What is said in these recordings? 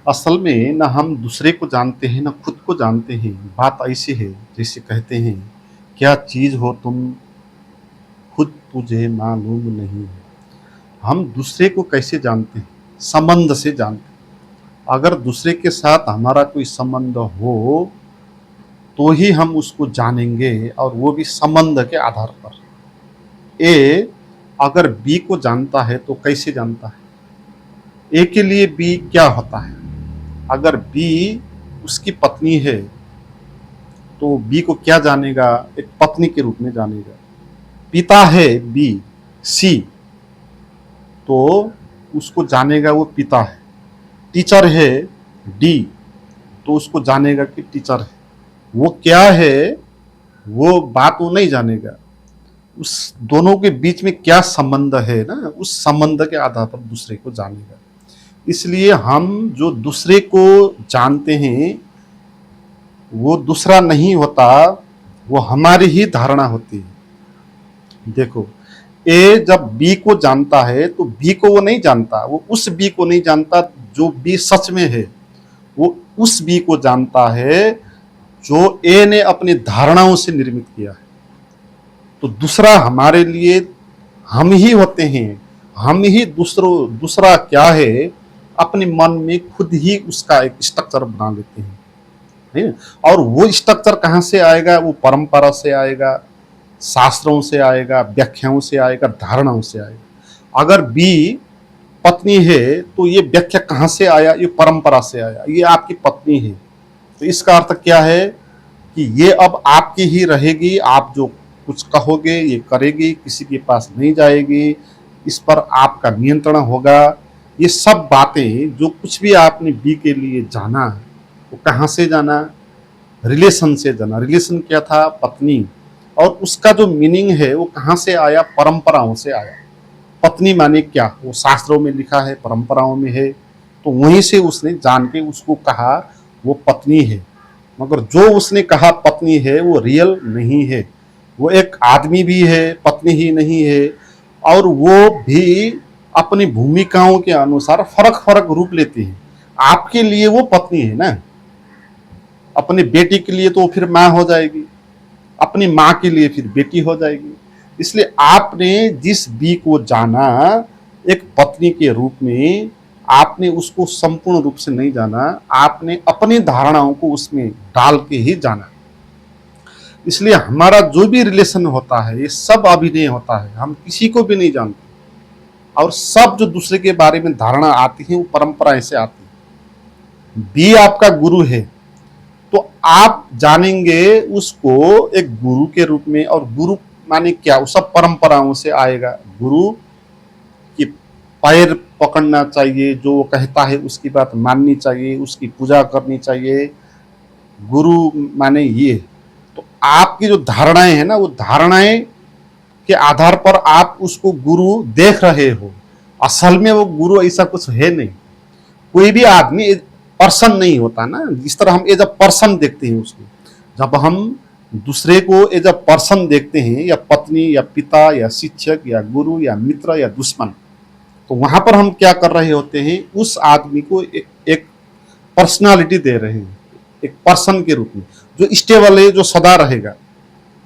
असल में ना हम दूसरे को जानते हैं ना खुद को जानते हैं। बात ऐसी है जैसे कहते हैं, क्या चीज़ हो तुम खुद तुझे मालूम नहीं है। हम दूसरे को कैसे जानते हैं? संबंध से जानते हैं। अगर दूसरे के साथ हमारा कोई संबंध हो तो ही हम उसको जानेंगे, और वो भी संबंध के आधार पर। ए अगर बी को जानता है तो कैसे जानता है? ए के लिए बी क्या होता है? अगर बी उसकी पत्नी है तो बी को क्या जानेगा? एक पत्नी के रूप में जानेगा। पिता है बी, सी, तो उसको जानेगा वो पिता है। टीचर है डी, तो उसको जानेगा कि टीचर है। वो क्या है वो बात वो नहीं जानेगा, उस दोनों के बीच में क्या संबंध है ना, उस संबंध के आधार पर दूसरे को जानेगा। इसलिए हम जो दूसरे को जानते हैं वो दूसरा नहीं होता, वो हमारी ही धारणा होती है। देखो, ए जब बी को जानता है तो बी को वो नहीं जानता, वो उस बी को नहीं जानता जो बी सच में है। वो उस बी को जानता है जो ए ने अपनी धारणाओं से निर्मित किया है। तो दूसरा हमारे लिए हम ही होते हैं। हम ही दूसरा क्या है अपने मन में खुद ही उसका एक स्ट्रक्चर बना लेते हैं, नहीं? और वो स्ट्रक्चर कहाँ से आएगा? वो परंपरा से आएगा, शास्त्रों से आएगा, व्याख्याओं से आएगा, धारणाओं से आएगा। अगर बी पत्नी है तो ये व्याख्या कहाँ से आया? ये परंपरा से आया, ये आपकी पत्नी है। तो इसका अर्थ क्या है कि ये अब आपकी ही रहेगी। आप जो कुछ कहोगे ये करेगी, किसी के पास नहीं जाएगी, इस पर आपका नियंत्रण होगा। ये सब बातें जो कुछ भी आपने बी के लिए जाना, वो कहाँ से जाना? रिलेशन से जाना। रिलेशन क्या था? पत्नी। और उसका जो मीनिंग है वो कहाँ से आया? परंपराओं से आया। पत्नी माने क्या? वो शास्त्रों में लिखा है, परंपराओं में है, तो वहीं से उसने जान के उसको कहा वो पत्नी है। मगर जो उसने कहा पत्नी है वो रियल नहीं है। वो एक आदमी भी है, पत्नी ही नहीं है। और वो भी अपनी भूमिकाओं के अनुसार फर्क फर्क रूप लेती है। आपके लिए वो पत्नी है ना, अपनी बेटी के लिए तो फिर माँ हो जाएगी, अपनी माँ के लिए फिर बेटी हो जाएगी। इसलिए आपने जिस बी को जाना एक पत्नी के रूप में, आपने उसको संपूर्ण रूप से नहीं जाना, आपने अपनी धारणाओं को उसमें डाल के ही जाना। इसलिए हमारा जो भी रिलेशन होता है ये सब अभिनय होता है, हम किसी को भी नहीं जानते। और सब जो दूसरे के बारे में धारणा आती है वो परंपराएं से आती है। बी आपका गुरु है तो आप जानेंगे उसको एक गुरु के रूप में। और गुरु माने क्या? वो सब परंपराओं से आएगा। गुरु की पैर पकड़ना चाहिए, जो वो कहता है उसकी बात माननी चाहिए, उसकी पूजा करनी चाहिए। गुरु माने ये। तो आपकी जो धारणाएं है ना, वो धारणाएं के आधार पर आप उसको गुरु देख रहे हो। असल में वो गुरु ऐसा कुछ है नहीं। कोई भी आदमी पर्सन नहीं होता ना, जिस तरह हम एज अ पर्सन देखते हैं उसको। जब हम दूसरे को एज अ पर्सन देखते हैं, या पत्नी या पिता या शिक्षक या गुरु या मित्र या दुश्मन, तो वहां पर हम क्या कर रहे होते हैं? उस आदमी को एक पर्सनालिटी दे रहे हैं, एक पर्सन के रूप में जो स्टेबल है, जो सदा रहेगा।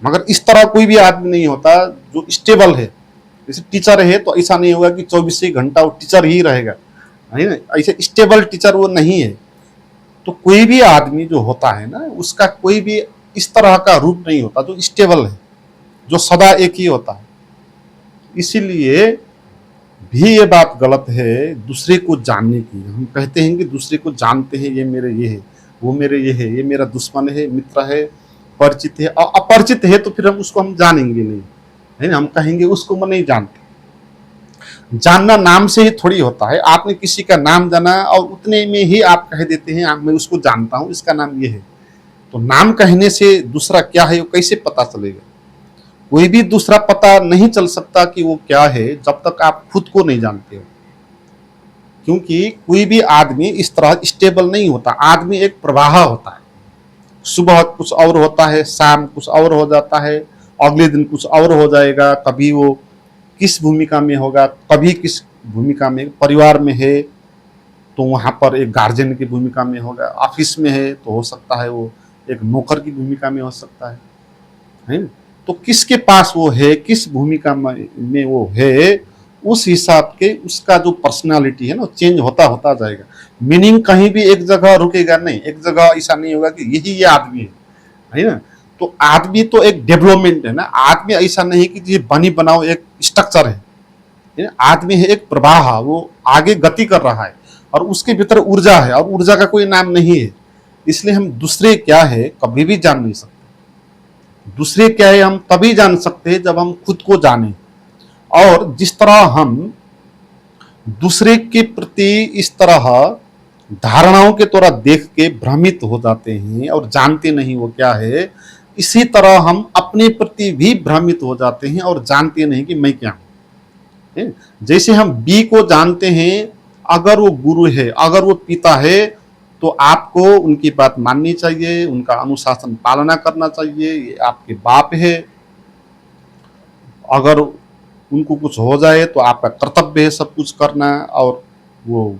मगर इस तरह कोई भी आदमी नहीं होता जो स्टेबल है। जैसे टीचर है तो ऐसा नहीं होगा कि 24 घंटा वो टीचर ही रहेगा, है ना? ऐसे स्टेबल टीचर वो नहीं है। तो कोई भी आदमी जो होता है ना, उसका कोई भी इस तरह का रूप नहीं होता जो स्टेबल है, जो सदा एक ही होता है। इसीलिए भी ये बात गलत है दूसरे को जानने की। हम कहते हैं कि दूसरे को जानते हैं, ये मेरे ये है, वो मेरे ये है, ये मेरा दुश्मन है, मित्र है, परिचित है। और अपरिचित है तो फिर हम जानेंगे नहीं, है ना? हम कहेंगे उसको मैं नहीं जानते। जानना नाम से ही थोड़ी होता है। आपने किसी का नाम जाना और उतने में ही आप कह देते हैं मैं उसको जानता हूं, इसका नाम ये है। तो नाम कहने से दूसरा क्या है वो कैसे पता चलेगा? कोई भी दूसरा पता नहीं चल सकता कि वो क्या है जब तक आप खुद को नहीं जानते हो। क्योंकि कोई भी आदमी इस तरह स्टेबल नहीं होता। आदमी एक प्रवाह होता है। सुबह कुछ और होता है, शाम कुछ और हो जाता है, अगले दिन कुछ और हो जाएगा। कभी वो किस भूमिका में होगा, कभी किस भूमिका में, परिवार में है, तो वहाँ पर एक गार्जियन की भूमिका में होगा, ऑफिस में है तो हो सकता है वो एक नौकर की भूमिका में हो सकता है ना? तो किसके पास वो है, किस भूमिका में वो है, उस हिसाब के उसका जो पर्सनालिटी है ना चेंज होता होता जाएगा। मीनिंग कहीं भी एक जगह रुकेगा नहीं, एक जगह ऐसा नहीं होगा कि यही ये आदमी है ना? तो आदमी तो एक डेवलपमेंट है ना, आदमी ऐसा नहीं कि ये बनी बनाओ एक स्ट्रक्चर है ना? आदमी है एक प्रवाह, वो आगे गति कर रहा है और उसके भीतर ऊर्जा है और ऊर्जा का कोई नाम नहीं है। इसलिए हम दूसरे क्या है कभी भी जान नहीं सकते। दूसरे क्या है हम तभी जान सकते हैं जब हम खुद को जाने। और जिस तरह हम दूसरे के प्रति इस तरह धारणाओं के द्वारा देख के भ्रमित हो जाते हैं और जानते नहीं वो क्या है, इसी तरह हम अपने प्रति भी भ्रमित हो जाते हैं और जानते नहीं कि मैं क्या हूं। जैसे हम बी को जानते हैं, अगर वो गुरु है, अगर वो पिता है, तो आपको उनकी बात माननी चाहिए, उनका अनुशासन पालना करना चाहिए, ये आपके बाप है। अगर उनको कुछ हो जाए तो आपका कर्तव्य है सब कुछ करना। और वो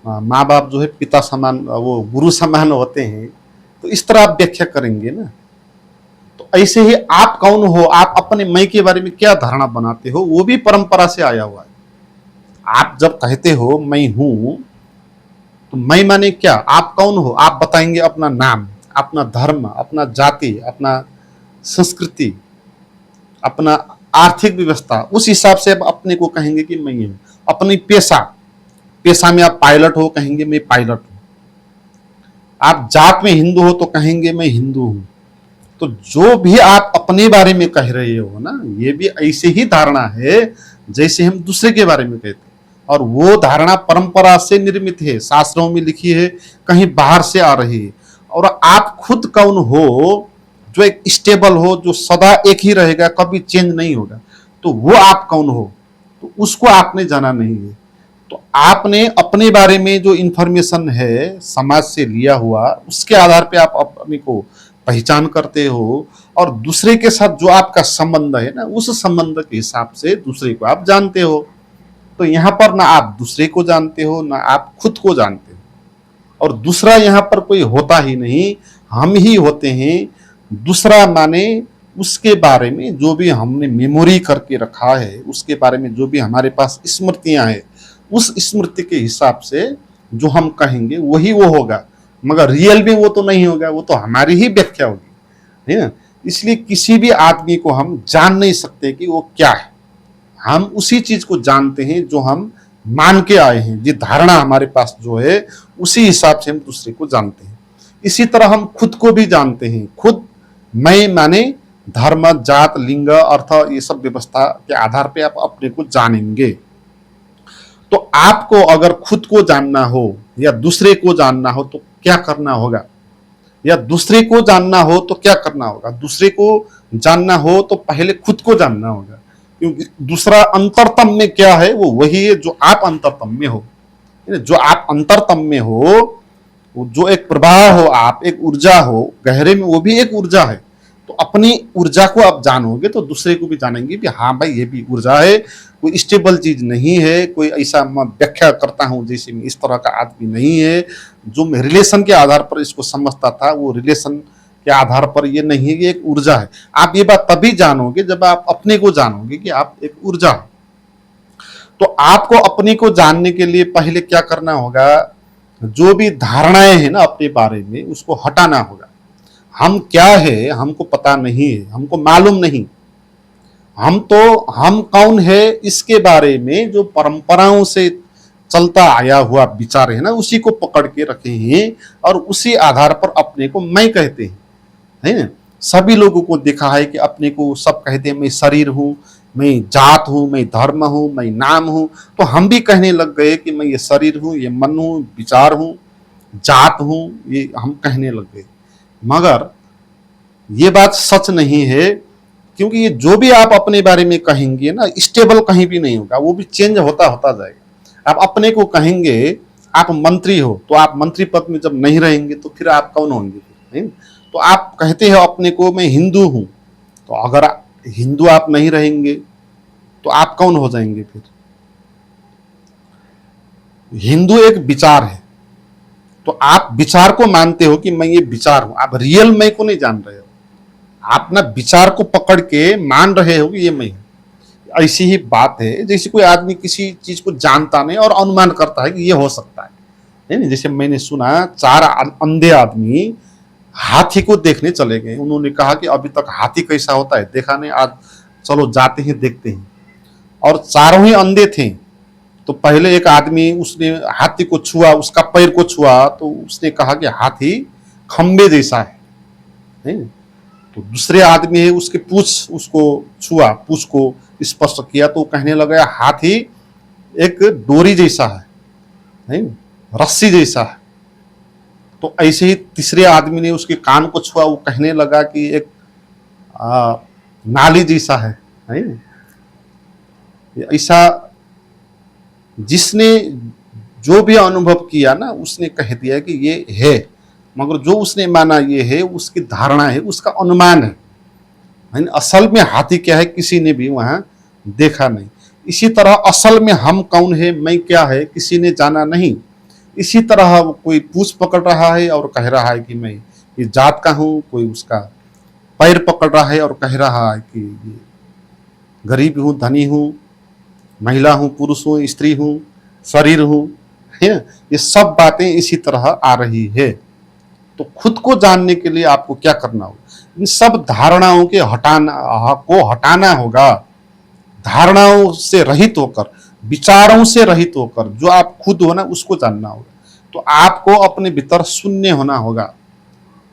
माँ बाप जो है पिता समान, वो गुरु समान होते हैं। तो इस तरह आप व्याख्या करेंगे ना। तो ऐसे ही आप कौन हो, आप अपने मैं के बारे में क्या धारणा बनाते हो, वो भी परंपरा से आया हुआ है। आप जब कहते हो मैं हूं, तो मैं माने क्या, आप कौन हो, आप बताएंगे अपना नाम, अपना धर्म, अपना जाति, अपना संस्कृति, अपना आर्थिक व्यवस्था, उस हिसाब से आप अपने को कहेंगे कि मैं हूं। अपनी पेशा, पेशा में आप पायलट हो, कहेंगे मैं पायलट हूं। आप जात में हिंदू हो तो कहेंगे मैं हिंदू हूं। तो जो भी आप अपने बारे में कह रहे हो ना, ये भी ऐसे ही धारणा है जैसे हम दूसरे के बारे में कहते हैं। और वो धारणा परंपरा से निर्मित है, शास्त्रों में लिखी है, कहीं बाहर से आ रही है। और आप खुद कौन हो, जो एक स्टेबल हो, जो सदा एक ही रहेगा, कभी चेंज नहीं होगा, तो वो आप कौन हो, तो उसको आपने जाना नहीं है। तो आपने अपने बारे में जो इंफॉर्मेशन है समाज से लिया हुआ, उसके आधार पे आप अपने को पहचान करते हो। और दूसरे के साथ जो आपका संबंध है ना, उस संबंध के हिसाब से दूसरे को आप जानते हो। तो यहाँ पर ना आप दूसरे को जानते हो, ना आप खुद को जानते हो। और दूसरा यहाँ पर कोई होता ही नहीं, हम ही होते हैं। दूसरा माने उसके बारे में जो भी हमने मेमोरी करके रखा है, उसके बारे में जो भी हमारे पास स्मृतियां हैं, उस स्मृति के हिसाब से जो हम कहेंगे वही वो होगा। मगर रियल में वो तो नहीं होगा, वो तो हमारी ही व्याख्या होगी, है ना? इसलिए किसी भी आदमी को हम जान नहीं सकते कि वो क्या है। हम उसी चीज को जानते हैं जो हम मान के आए हैं, ये धारणा हमारे पास जो है, उसी हिसाब से हम दूसरे को जानते हैं। इसी तरह हम खुद को भी जानते हैं। खुद मैं माने धर्म, जात, लिंग, अर्थ, ये सब व्यवस्था के आधार पे आप अपने को जानेंगे। तो आपको अगर खुद को जानना हो या दूसरे को जानना हो तो क्या करना होगा, या दूसरे को जानना हो तो क्या करना होगा? दूसरे को जानना हो तो पहले खुद को जानना होगा, क्योंकि दूसरा अंतरतम में क्या है, वो वही है जो आप अंतरतम में हो। जो आप अंतरतम में हो, जो एक प्रवाह हो, आप एक ऊर्जा हो गहरे में, वो भी एक ऊर्जा है। तो अपनी ऊर्जा को आप जानोगे तो दूसरे को भी जानेंगे कि हाँ भाई ये भी ऊर्जा है, कोई स्टेबल चीज नहीं है, कोई ऐसा मैं व्याख्या करता हूं जैसे मैं इस तरह का आदमी नहीं है। जो मैं रिलेशन के आधार पर इसको समझता था, वो रिलेशन के आधार पर ये नहीं है, ये एक ऊर्जा है। आप ये बात तभी जानोगे जब आप अपने को जानोगे कि आप एक ऊर्जा हो। तो आपको अपने को जानने के लिए पहले क्या करना होगा, जो भी धारणाएं हैं ना अपने बारे में, उसको हटाना होगा। हम क्या है हमको पता नहीं है, हमको मालूम नहीं। हम कौन है इसके बारे में जो परंपराओं से चलता आया हुआ विचार है ना, उसी को पकड़ के रखे हैं और उसी आधार पर अपने को मैं कहते हैं, है ना? सभी लोगों को देखा है कि अपने को सब कहते हैं मैं शरीर हूं, मैं जात हूं, मैं धर्म हूं, मैं नाम हूं। तो हम भी कहने लग गए कि मैं ये शरीर हूं, ये मन हूं, विचार हूं, जात हूं, ये हम कहने लग गए। मगर ये बात सच नहीं है, क्योंकि ये जो भी आप अपने बारे में कहेंगे ना, स्टेबल कहीं भी नहीं होगा, वो भी चेंज होता होता जाएगा। आप अपने को कहेंगे आप मंत्री हो, तो आप मंत्री पद में जब नहीं रहेंगे तो फिर आप कौन होंगे? नहीं? तो आप कहते हो अपने को मैं हिंदू हूं, तो अगर हिंदू आप नहीं रहेंगे तो आप कौन हो जाएंगे फिर? हिंदू एक विचार है, तो आप विचार को मानते हो कि मैं ये विचार हूं, आप रियल मैं को नहीं जान रहे हो। आप ना विचार को पकड़ के मान रहे हो कि ये मैं हूं। ऐसी ही बात है जैसे कोई आदमी किसी चीज को जानता नहीं और अनुमान करता है कि ये हो सकता है ना। जैसे मैंने सुना 4 अंधे आदमी हाथी को देखने चले गए, उन्होंने कहा कि अभी तक हाथी कैसा होता है देखा नहीं, आज चलो जाते हैं देखते हैं। और चारों ही अंधे थे। तो पहले एक आदमी उसने हाथी को छुआ, उसका पैर को छुआ, तो उसने कहा कि हाथी खंबे जैसा है। तो दूसरे आदमी है उसके पूछ उसको छुआ, पूछ को स्पर्श किया, तो कहने लगा हाथी एक डोरी जैसा है, रस्सी जैसा है। तो ऐसे ही तीसरे आदमी ने उसके कान को छुआ, वो कहने लगा कि एक नाली जैसा है। ऐसा जिसने जो भी अनुभव किया ना उसने कह दिया कि ये है, मगर जो उसने माना ये है उसकी धारणा है, उसका अनुमान है। असल में हाथी क्या है किसी ने भी वहां देखा नहीं। इसी तरह असल में हम कौन है, मैं क्या है, किसी ने जाना नहीं। इसी तरह कोई पूछ पकड़ रहा है और कह रहा है कि मैं ये जात का हूं, कोई उसका पैर पकड़ रहा है और कह रहा है कि ये गरीब हूं, धनी हूं, महिला हूं, पुरुष हूं, स्त्री हूं, शरीर हूं, है। ये सब बातें इसी तरह आ रही है। तो खुद को जानने के लिए आपको क्या करना होगा, इन सब धारणाओं के हटाना होगा। धारणाओं से रहित होकर, विचारों से रहित होकर जो आप खुद हो ना उसको जानना होगा। तो आपको अपने भीतर शून्य होना होगा,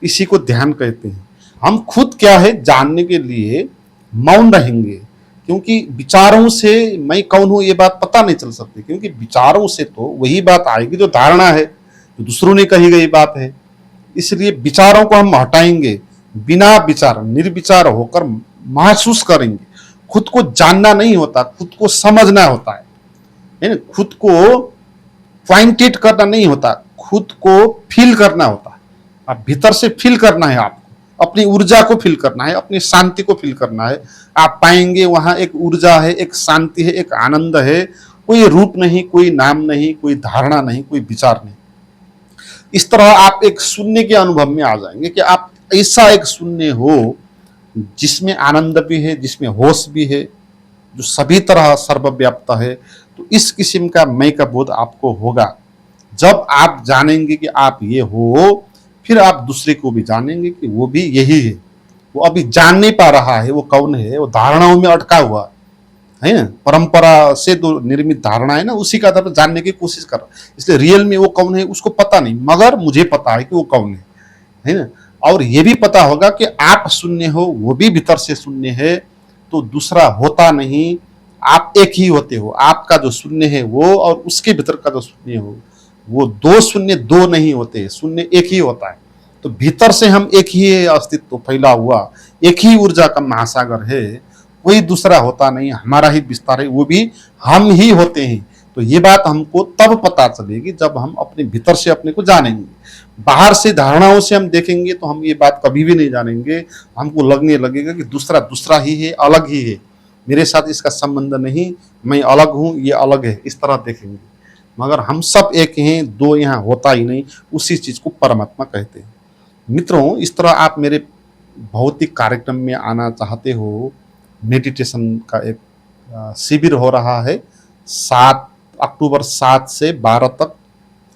इसी को ध्यान कहते हैं। हम खुद क्या है जानने के लिए मौन रहेंगे, क्योंकि विचारों से मैं कौन हूं ये बात पता नहीं चल सकती, क्योंकि विचारों से तो वही बात आएगी जो धारणा है, जो दूसरों ने कही गई बात है। इसलिए विचारों को हम हटाएंगे, बिना विचार निर्विचार होकर महसूस करेंगे। खुद को जानना नहीं होता, खुद को समझना होता है ना। खुद को पॉइंटेड करना नहीं होता, खुद को फील करना होता है। आप भीतर से फील करना है, आपको अपनी ऊर्जा को फील करना है, अपनी शांति को फील करना है। आप पाएंगे वहां एक ऊर्जा है, एक शांति है, एक आनंद है। कोई रूप नहीं, कोई नाम नहीं, कोई धारणा नहीं, कोई विचार नहीं। इस तरह आप एक शून्य के अनुभव में आ जाएंगे कि आप ऐसा एक शून्य हो जिसमें आनंद भी है, जिसमें होश भी है, जो सभी तरह सर्वव्याप्त है। तो इस किस्म का मैं का बोध आपको होगा। जब आप जानेंगे कि आप ये हो, फिर आप दूसरे को भी जानेंगे कि वो भी यही है। वो अभी जान नहीं पा रहा है वो कौन है, वो धारणाओं में अटका हुआ है ना। परंपरा से जो निर्मित धारणा है ना, उसी का तरफ जानने की कोशिश कर रहा है। इसलिए रियल में वो कौन है उसको पता नहीं, मगर मुझे पता है कि वो कौन है ना। और ये भी पता होगा कि आप शून्य हो, वो भी भीतर से शून्य है। तो दूसरा होता नहीं, आप एक ही होते हो। आपका जो शून्य है वो और उसके भीतर का जो शून्य हो, वो दो शून्य दो नहीं होते, शून्य एक ही होता है। तो भीतर से हम एक ही अस्तित्व फैला हुआ, एक ही ऊर्जा का महासागर है, कोई दूसरा होता नहीं, हमारा ही विस्तार है, वो भी हम ही होते हैं। तो ये बात हमको तब पता चलेगी जब हम अपने भीतर से अपने को जानेंगे। बाहर से धारणाओं से हम देखेंगे तो हम ये बात कभी भी नहीं जानेंगे। हमको लगने लगेगा कि दूसरा दूसरा ही है, अलग ही है, मेरे साथ इसका संबंध नहीं, मैं अलग हूँ, ये अलग है, इस तरह देखेंगे। मगर हम सब एक हैं, दो यहाँ होता ही नहीं। उसी चीज को परमात्मा कहते हैं। मित्रों, इस तरह आप मेरे भौतिक कार्यक्रम में आना चाहते हो, मेडिटेशन का एक शिविर हो रहा है 7 अक्टूबर 7 से 12 तक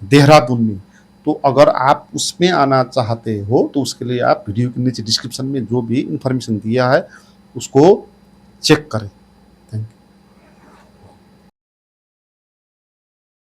देहरादून में। तो अगर आप उसमें आना चाहते हो तो उसके लिए आप वीडियो के नीचे डिस्क्रिप्शन में जो भी इंफॉर्मेशन दिया है उसको चेक करें।